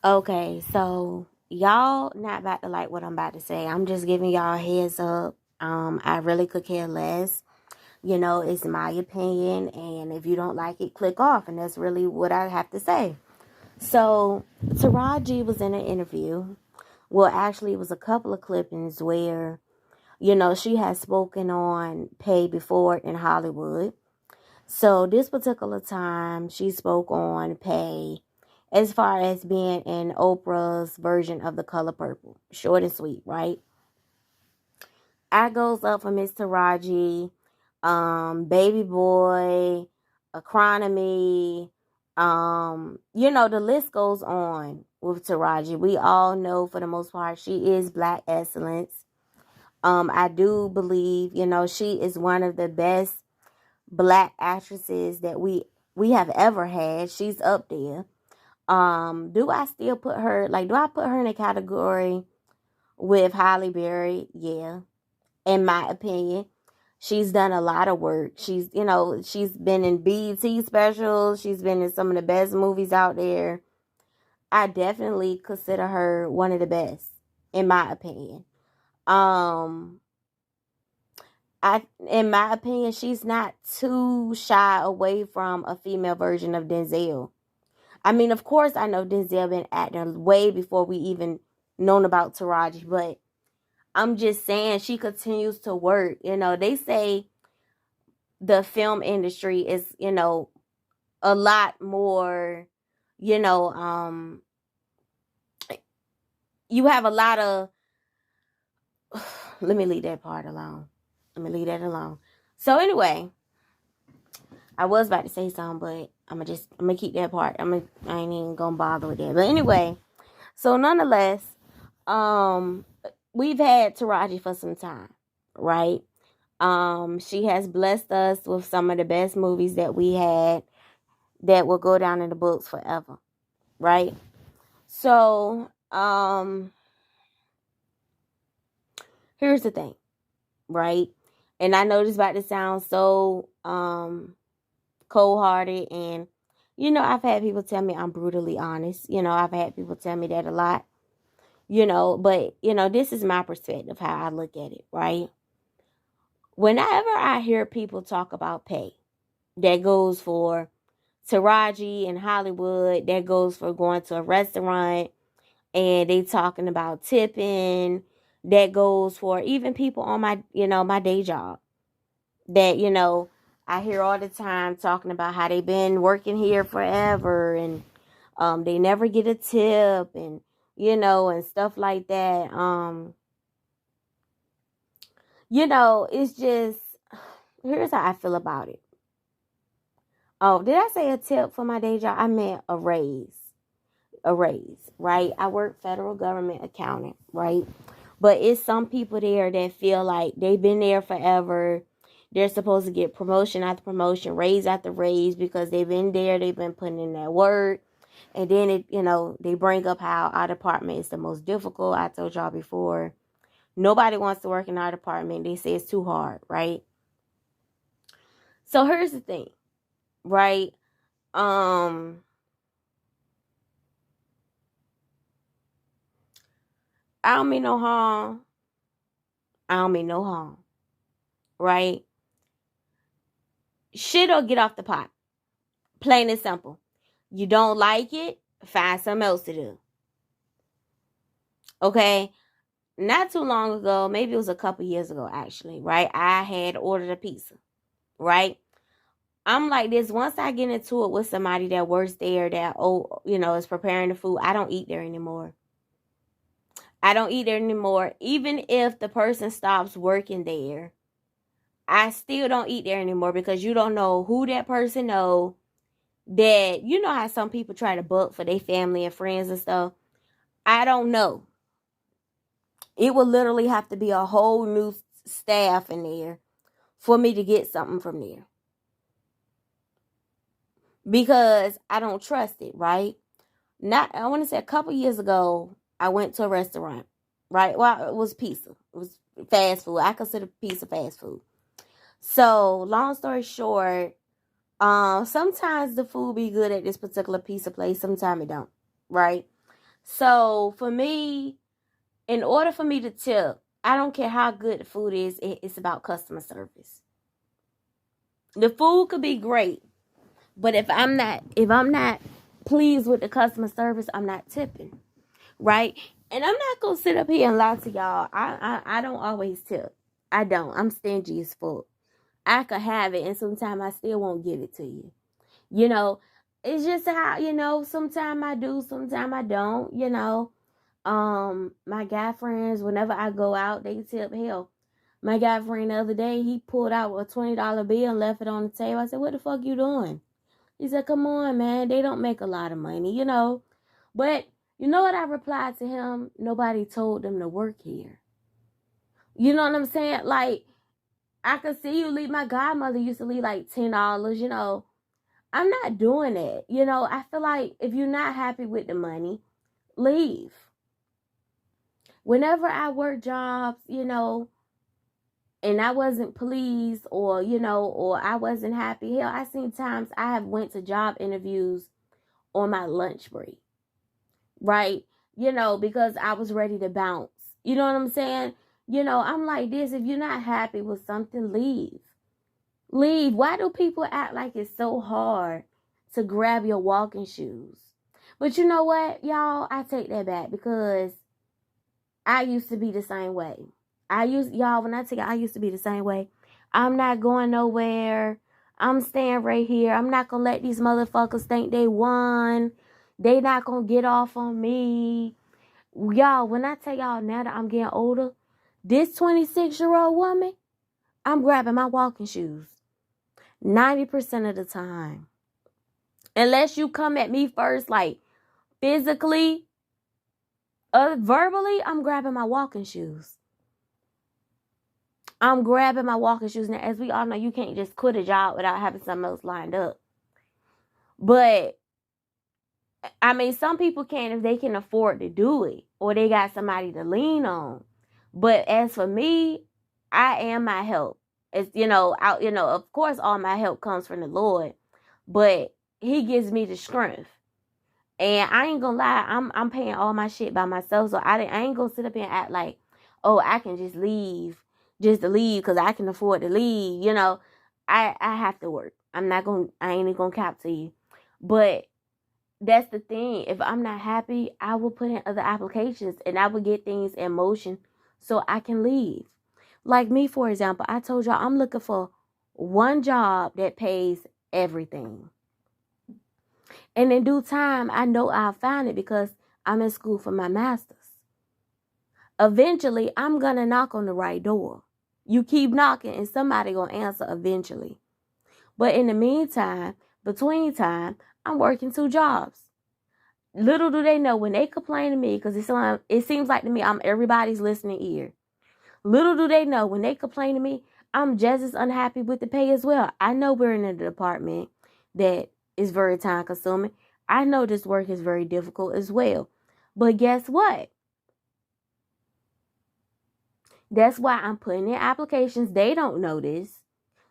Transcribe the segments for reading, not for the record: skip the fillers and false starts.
Okay, so y'all not about to like what I'm about to say. I'm just giving y'all a heads up. I really could care less. It's my opinion, and if you don't like it, click off, and that's really what I have to say. So, Taraji was in an interview. Well, actually, it was a couple of clippings where, she has spoken on pay before in Hollywood. So, this particular time, she spoke on pay as far as being in Oprah's version of The Color Purple. Short and sweet, right? I goes up for Miss Taraji, Baby Boy, Economy, the list goes on with Taraji. We all know for the most part she is black excellence. I do believe, she is one of the best black actresses that we have ever had. She's up there. Do I still put her do I put her in a category with Halle Berry? Yeah, in my opinion. She's done a lot of work. She's been in BET specials. She's been in some of the best movies out there. I definitely consider her one of the best, in my opinion. Um, in my opinion, she's not too shy away from a female version of Denzel. I mean, of course, I know Denzel been acting way before we even known about Taraji, but I'm just saying she continues to work. They say the film industry is, a lot more, you know, um, you have a lot of, let me leave that part alone. Let me leave that alone. So anyway, I was about to say something, but I'm gonna keep that part. I ain't even gonna bother with that. But anyway, so nonetheless, um, we've had Taraji for some time, right? She has blessed us with some of the best movies that we had that will go down in the books forever, right? So, here's the thing, right? And I know this about to sound so cold-hearted, and I've had people tell me I'm brutally honest. I've had people tell me that a lot. But this is my perspective how I look at it, right? Whenever I hear people talk about pay, that goes for Taraji in Hollywood, that goes for going to a restaurant and they talking about tipping, that goes for even people on my day job that, I hear all the time talking about how they've been working here forever and they never get a tip and, and stuff like that. It's just, here's how I feel about it. Oh, did I say a tip for my day job? I meant a raise. A raise, right? I work federal government accounting, right? But it's some people there that feel like they've been there forever. They're supposed to get promotion after promotion, raise after raise because they've been there, they've been putting in that work. And then they bring up how our department is the most difficult. I told y'all before. Nobody wants to work in our department. They say it's too hard, right? So here's the thing, right? I don't mean no harm. I don't mean no harm, right? Shit or get off the pot. Plain and simple. You don't like it, find something else to do. Okay? Not too long ago, maybe it was a couple years ago actually, right? I had ordered a pizza, right? I'm like this, once I get into it with somebody that works there that, is preparing the food, I don't eat there anymore. I don't eat there anymore. Even if the person stops working there, I still don't eat there anymore because you don't know who that person know. That how some people try to book for their family and friends and stuff. I don't know. It would literally have to be a whole new staff in there for me to get something from there because I don't trust it. Right? Not I want to say a couple years ago, I went to a restaurant. Right? Well, it was pizza. It was fast food. I consider pizza fast food. So long story short, sometimes the food be good at this particular pizza place, sometimes it don't, right? So for me, in order for me to tip, I don't care how good the food is, it's about customer service. The food could be great, but if I'm not pleased with the customer service, I'm not tipping, right? And I'm not gonna sit up here and lie to y'all. I don't always tip. I don't. I'm stingy as fuck. I could have it, and sometimes I still won't give it to you. You know, it's just how, sometimes I do, sometimes I don't. My guy friends, whenever I go out, they tip. Hell, my guy friend the other day, he pulled out a $20 bill and left it on the table. I said, "What the fuck you doing?" He said, "Come on, man. They don't make a lot of money. But you know what I replied to him? Nobody told them to work here. You know what I'm saying? Like, I could see you leave. My godmother used to leave like $10. I'm not doing it. I feel like if you're not happy with the money, leave. Whenever I work jobs, and I wasn't pleased or I wasn't happy. Hell, I seen times I have went to job interviews on my lunch break, right? Because I was ready to bounce. You know what I'm saying? I'm like this. If you're not happy with something, leave. Leave. Why do people act like it's so hard to grab your walking shoes? But you know what, y'all? I take that back because I used to be the same way. When I tell you I used to be the same way. I'm not going nowhere. I'm staying right here. I'm not going to let these motherfuckers think they won. They not going to get off on me. Y'all, when I tell y'all now that I'm getting older, this 26-year-old woman, I'm grabbing my walking shoes 90% of the time. Unless you come at me first, like physically, verbally, I'm grabbing my walking shoes. I'm grabbing my walking shoes. Now, as we all know, you can't just quit a job without having something else lined up. But, I mean, some people can if they can afford to do it or they got somebody to lean on. But as for me, I am my help. It's, of course, all my help comes from the Lord. But He gives me the strength. And I ain't gonna lie, I'm paying all my shit by myself. So I ain't gonna sit up here and act like, oh, I can just leave. Just to leave because I can afford to leave. I have to work. I ain't even gonna cap to you. But that's the thing. If I'm not happy, I will put in other applications and I will get things in motion so I can leave. Like me, for example, I told y'all I'm looking for one job that pays everything. And in due time, I know I'll find it because I'm in school for my master's. Eventually, I'm going to knock on the right door. You keep knocking and somebody going to answer eventually. But in the meantime, between time, I'm working 2 jobs. Little do they know when they complain to me, because it seems like to me I'm everybody's listening ear. Little do they know when they complain to me, I'm just as unhappy with the pay as well. I know we're in a department that is very time consuming. I know this work is very difficult as well. But guess what? That's why I'm putting in applications. They don't know this.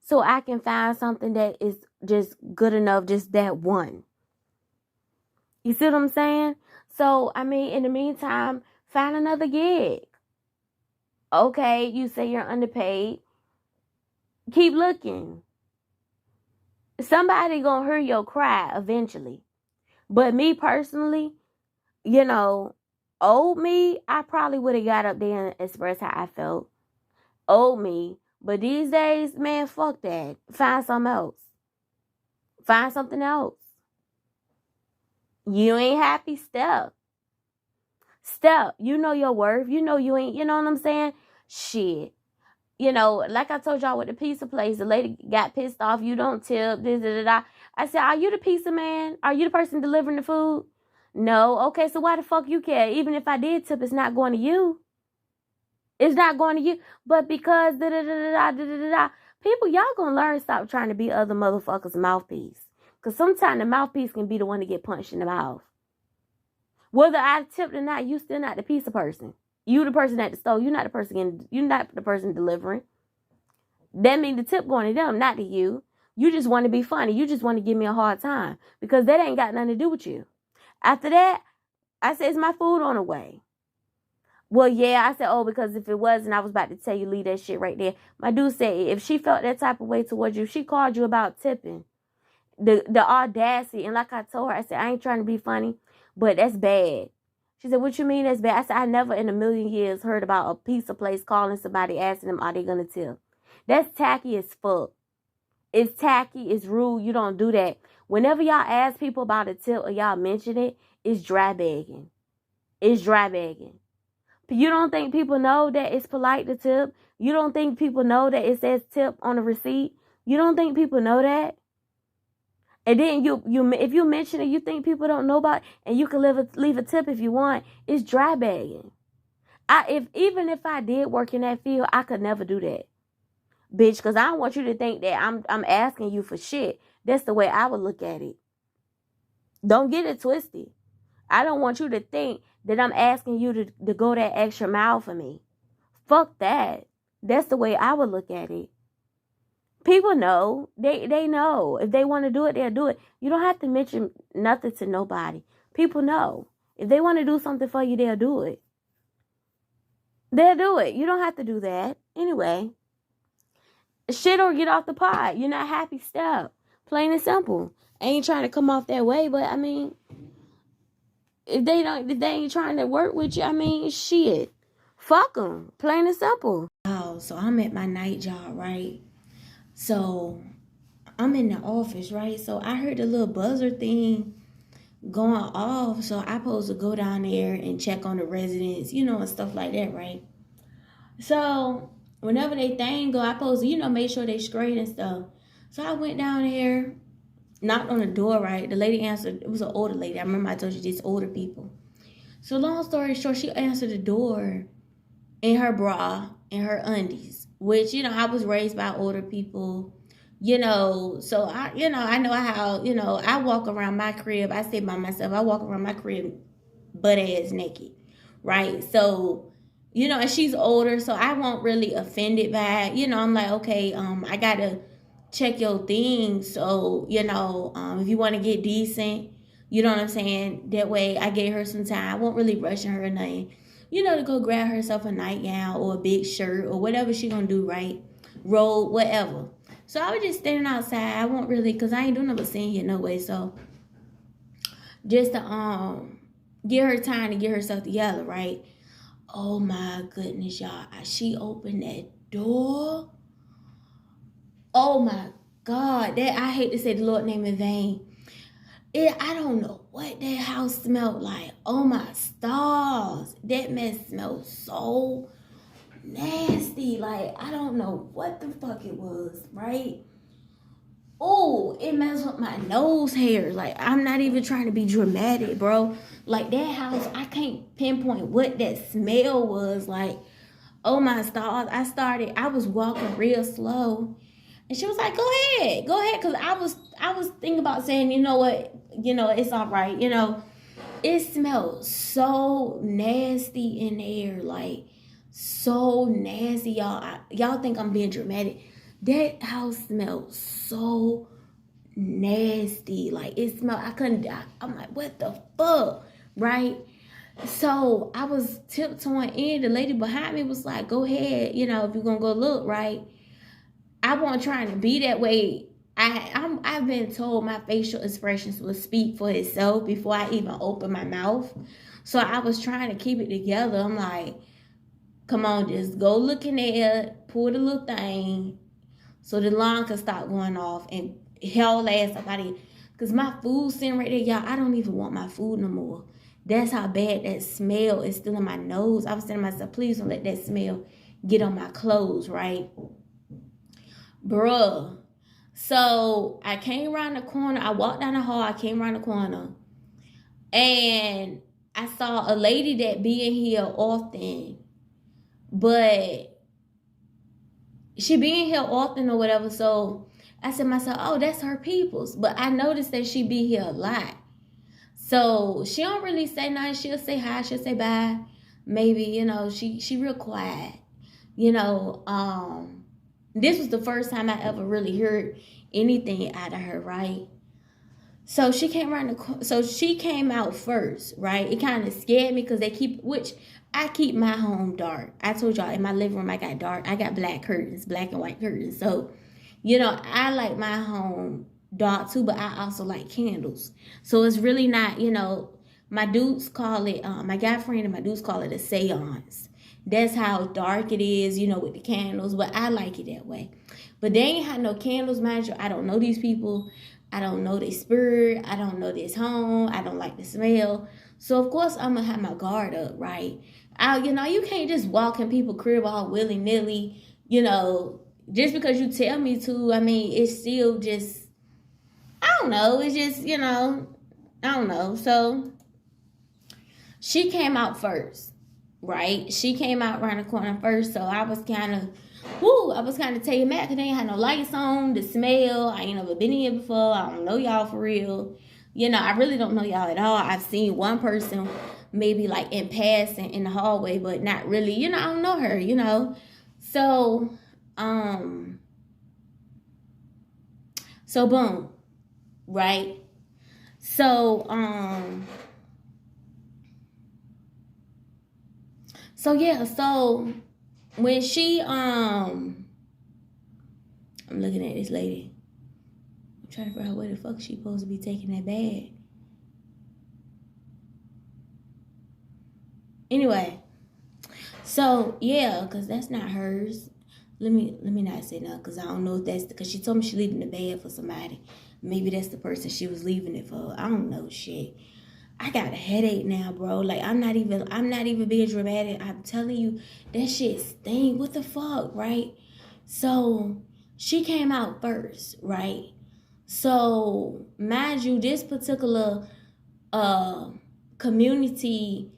So I can find something that is just good enough, just that one. You see what I'm saying? So, I mean, in the meantime, find another gig. Okay, you say you're underpaid. Keep looking. Somebody gonna hear your cry eventually. But me personally, old me, I probably would have got up there and expressed how I felt. Old me. But these days, man, fuck that. Find something else. Find something else. You ain't happy? Step. You know your worth. You know you ain't, you know what I'm saying? Shit. Like I told y'all with the pizza place, the lady got pissed off. You don't tip. I said, are you the pizza man? Are you the person delivering the food? No. Okay, so why the fuck you care? Even if I did tip, it's not going to you. It's not going to you. But because people, y'all gonna learn stop trying to be other motherfuckers' mouthpiece. Because sometimes the mouthpiece can be the one to get punched in the mouth. Whether I tipped or not, you still not the pizza person. You the person at the store. You're not the person delivering. That means the tip going to them, not to you. You just want to be funny. You just want to give me a hard time because that ain't got nothing to do with you. After that, I said, is my food on the way? Well, yeah. I said, oh, because if it wasn't, I was about to tell you, leave that shit right there. My dude said, if she felt that type of way towards you, she called you about tipping. The audacity. And like I told her, I said, I ain't trying to be funny, but that's bad. She said, what you mean that's bad? I said, I never in a million years heard about a pizza place calling somebody, asking them, are they going to tip? That's tacky as fuck. It's tacky. It's rude. You don't do that. Whenever y'all ask people about a tip or y'all mention it, it's dry bagging. It's dry bagging. You don't think people know that it's polite to tip? You don't think people know that it says tip on the receipt? You don't think people know that? And then you if you mention it, you think people don't know about it, and you can leave a tip if you want. It's dry bagging. Even if I did work in that field, I could never do that, bitch, because I don't want you to think that I'm asking you for shit. That's the way I would look at it. Don't get it twisted. I don't want you to think that I'm asking you to go that extra mile for me. Fuck that. That's the way I would look at it. People know. They know. If they want to do it, they'll do it. You don't have to mention nothing to nobody. People know. If they want to do something for you, they'll do it. They'll do it. You don't have to do that. Anyway. Shit or get off the pot. You're not happy, stop. Plain and simple. I ain't trying to come off that way, but I mean, if they ain't trying to work with you, I mean, shit. Fuck them. Plain and simple. Oh, so I'm at my night job, right? So I'm in the office, right? So I heard the little buzzer thing going off. So I supposed to go down there and check on the residents, and stuff like that, right? So whenever they thing go, I supposed to, make sure they straight and stuff. So I went down there, knocked on the door, right? The lady answered. It was an older lady. I remember I told you this, older people. So long story short, she answered the door in her bra and her undies, which, I was raised by older people, so I know how, I walk around my crib. I say by myself, I walk around my crib butt ass naked, right? So, and she's older, so I won't really offended by it. I'm like, okay, I gotta check your things. So, if you want to get decent, you know what I'm saying? That way I gave her some time. I won't really rushing her or nothing. To go grab herself a nightgown or a big shirt or whatever she gonna do, right? Roll, whatever. So I was just standing outside. I won't really, because I ain't doing nothing but sitting here no way. So just to give her time to get herself together, right? Oh my goodness, y'all. She opened that door. Oh my God. That I hate to say the Lord's name in vain. I don't know what that house smelled like. Oh my stars. That mess smelled so nasty. Like, I don't know what the fuck it was, right? Oh, it messed with my nose hair. Like, I'm not even trying to be dramatic, bro. Like, that house, I can't pinpoint what that smell was. Like, oh my stars. I was walking real slow. And she was like, go ahead. Because I was thinking about saying, you know what? It's all right. It smelled so nasty in there. Like, so nasty, y'all. Y'all think I'm being dramatic. That house smelled so nasty. Like, it smelled, I'm like, what the fuck? Right? So I was tiptoeing in. The lady behind me was like, go ahead. If you're going to go look, right? I wasn't trying to be that way. I've been told my facial expressions will speak for itself before I even open my mouth. So I was trying to keep it together. I'm like, come on, just go look in there, pull the little thing so the alarm can stop going off and hell ass somebody. Because my food sitting right there, y'all, I don't even want my food no more. That's how bad that smell is still in my nose. I was telling myself, please don't let that smell get on my clothes, right? Bruh. So I came around the corner. I walked down the hall. I came around the corner. And I saw a lady that be in here often. But she be in here often or whatever. So I said to myself, oh, that's her peoples. But I noticed that she be here a lot. So she don't really say nothing. She'll say hi. She'll say bye. Maybe, she real quiet. This was the first time I ever really heard anything out of her, right? So she came around so she came out first, right? It kind of scared me because which I keep my home dark. I told y'all in my living room I got black curtains, black and white curtains. So, I like my home dark too, but I also like candles. So it's really not, my dudes call it, my guy friend and my dudes call it a seance. That's how dark it is, with the candles, but I like it that way. But they ain't had no candles, mind you. I don't know these people. I don't know their spirit. I don't know this home. I don't like the smell. So of course I'm gonna have my guard up, right? You can't just walk in people's crib all willy nilly, just because you tell me to. I mean, it's still just, I don't know. It's just, I don't know. So she came out first, right? She came out around the corner first, so I was kind of taken back because they ain't had no lights on, the smell. I ain't never been here before. I don't know y'all for real. I really don't know y'all at all. I've seen one person maybe like in passing in the hallway, but not really, I don't know her. So, so boom, right? So, so yeah, so when she, I'm looking at this lady. I'm trying to figure out where the fuck she supposed to be taking that bag. Anyway, so yeah, because that's not hers. Let me not say nothing because I don't know if that's because she told me she leaving the bag for somebody. Maybe that's the person she was leaving it for. I don't know shit. I got a headache now, bro. Like I'm not even being dramatic. I'm telling you, that shit stink. What the fuck, right? So she came out first, right? So mind you, this particular community,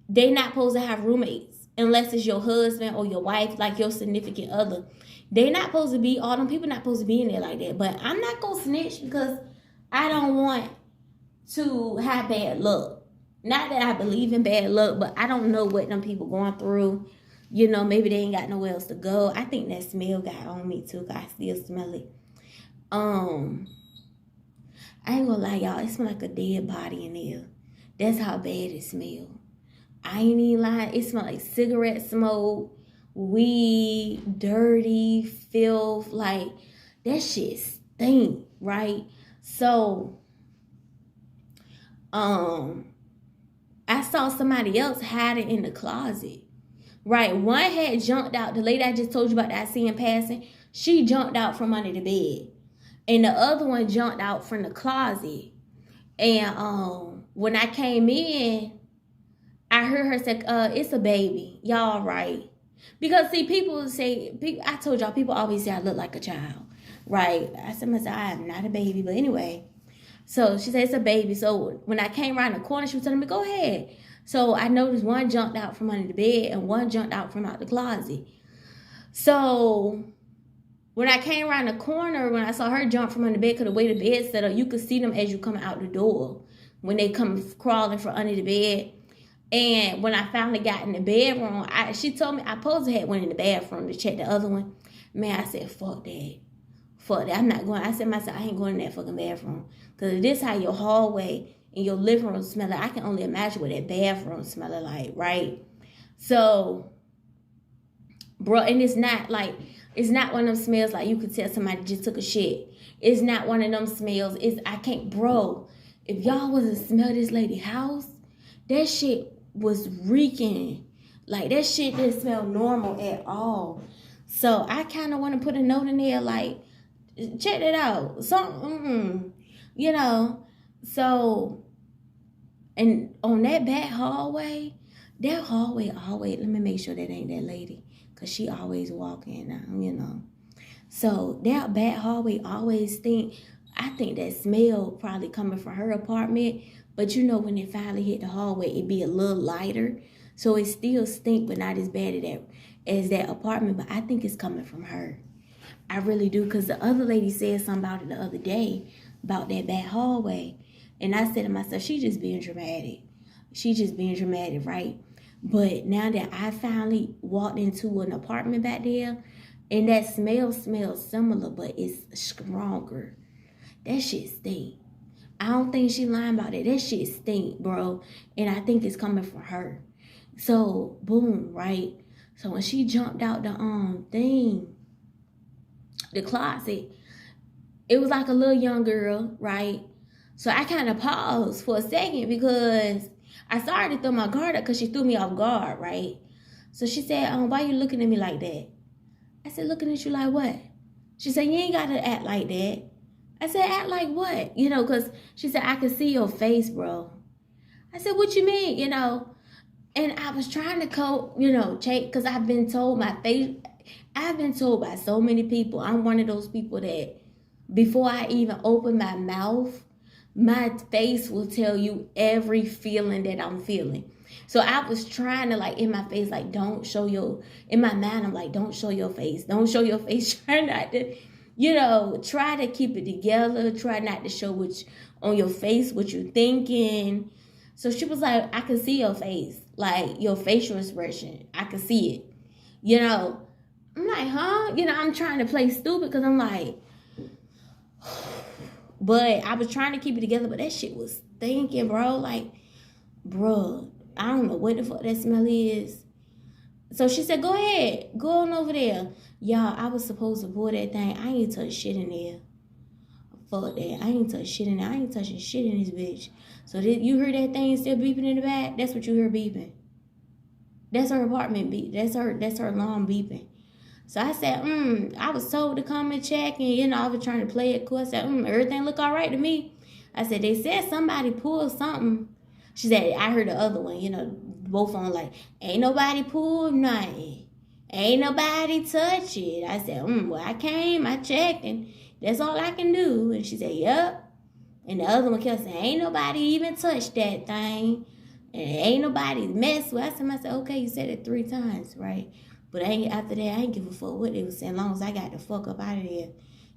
they not supposed to have roommates unless it's your husband or your wife, like your significant other. They not supposed to be, all them people not supposed to be in there like that. But I'm not gonna snitch because I don't want to have bad luck. Not that I believe in bad luck, but I don't know what them people going through. Maybe they ain't got nowhere else to go. I think that smell got on me too, cause I still smell it. I ain't gonna lie, y'all. It smell like a dead body in there. That's how bad it smell. I ain't even lying. It smell like cigarette smoke, weed, dirty, filth. Like that shit stink, right? So, I saw somebody else hiding in the closet. Right, one had jumped out. The lady I just told you about that I see in passing, she jumped out from under the bed. And the other one jumped out from the closet. And when I came in, I heard her say, it's a baby. Y'all right. Because see, I told y'all, people always say I look like a child. Right? I said myself, I am not a baby. But anyway, so she said it's a baby. So when I came around the corner, she was telling me, go ahead. So I noticed one jumped out from under the bed and one jumped out from out the closet. So when I came around the corner, when I saw her jump from under the bed, because the way the bed's set up, you could see them as you come out the door when they come crawling from under the bed. And when I finally got in the bedroom, she told me I supposed to have went in the bathroom to check the other one. Man, I said, fuck that. Fuck that. I'm not going. I said myself, I ain't going in that fucking bathroom. Because if this how your hallway and your living room smell like, I can only imagine what that bathroom smell like, right? So, bro, and it's not one of them smells like you could tell somebody just took a shit. It's not one of them smells. Bro, if y'all was to smell this lady house, that shit was reeking. Like, that shit didn't smell normal at all. So, I kind of want to put a note in there, like, check it out. So, So, and on that back hallway, let me make sure that ain't that lady. Because she always walking now, So, that back hallway always I think that smell probably coming from her apartment. But when it finally hit the hallway, it be a little lighter. So, it still stink, but not as bad as that apartment. But I think it's coming from her. I really do. Because the other lady said something about it the other day, about that back hallway. And I said to myself, she just being dramatic. Right? But now that I finally walked into an apartment back there, and that smell smells similar, but it's stronger. That shit stink. I don't think she lying about it. That shit stink, bro. And I think it's coming from her. So, boom, right? So when she jumped out the closet, it was like a little young girl, right? So I kind of paused for a second because I started to throw my guard up because she threw me off guard, right? So she said, why you looking at me like that? I said, looking at you like what? She said, you ain't got to act like that. I said, act like what? You know, because she said, I can see your face, bro. I said, what you mean? You know, and I was trying to cope, you know, change, because I've been told I've been told by so many people, I'm one of those people that before I even open my mouth, my face will tell you every feeling that I'm feeling. So I was trying to, like, in my face, like, don't show your, in my mind, I'm like, don't show your face. Don't show your face. Try not to, you know, try to keep it together. Try not to show on your face what you're thinking. So she was like, I can see your face, like your facial expression. I can see it. You know, I'm like, huh? You know, I'm trying to play stupid because I'm like, but I was trying to keep it together, but that shit was stinking, bro. Like, bro, I don't know what the fuck that smell is. So she said, go ahead. Go on over there. Y'all, I was supposed to pour that thing. I ain't touch shit in there. Fuck that. I ain't touch shit in there. I ain't touching shit in this bitch. So you heard that thing still beeping in the back? That's what you hear beeping. That's her apartment beep. That's her alarm beeping. So I said, I was told to come and check, and you know, I was trying to play it cool. I said, everything look all right to me. I said, they said somebody pulled something. She said, I heard the other one, you know, both on like, ain't nobody pulled nothing. Ain't nobody touch it. I said, well, I came, I checked, and that's all I can do. And she said, yep. And the other one kept saying, ain't nobody even touched that thing. And ain't nobody messed with. I said, okay, you said it 3 times, right? But after that, I ain't give a fuck what they was saying, as long as I got the fuck up out of there.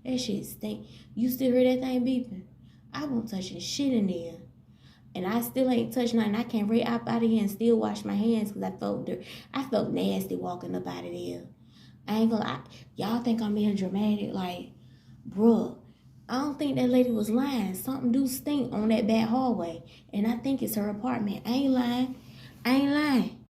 That shit stink. You still hear that thing beeping? I won't touch shit in there. And I still ain't touched nothing. I can't right up out of here and still wash my hands because I felt nasty walking up out of there. I ain't gonna lie. Y'all think I'm being dramatic? Like, bruh, I don't think that lady was lying. Something do stink on that back hallway. And I think it's her apartment. I ain't lying.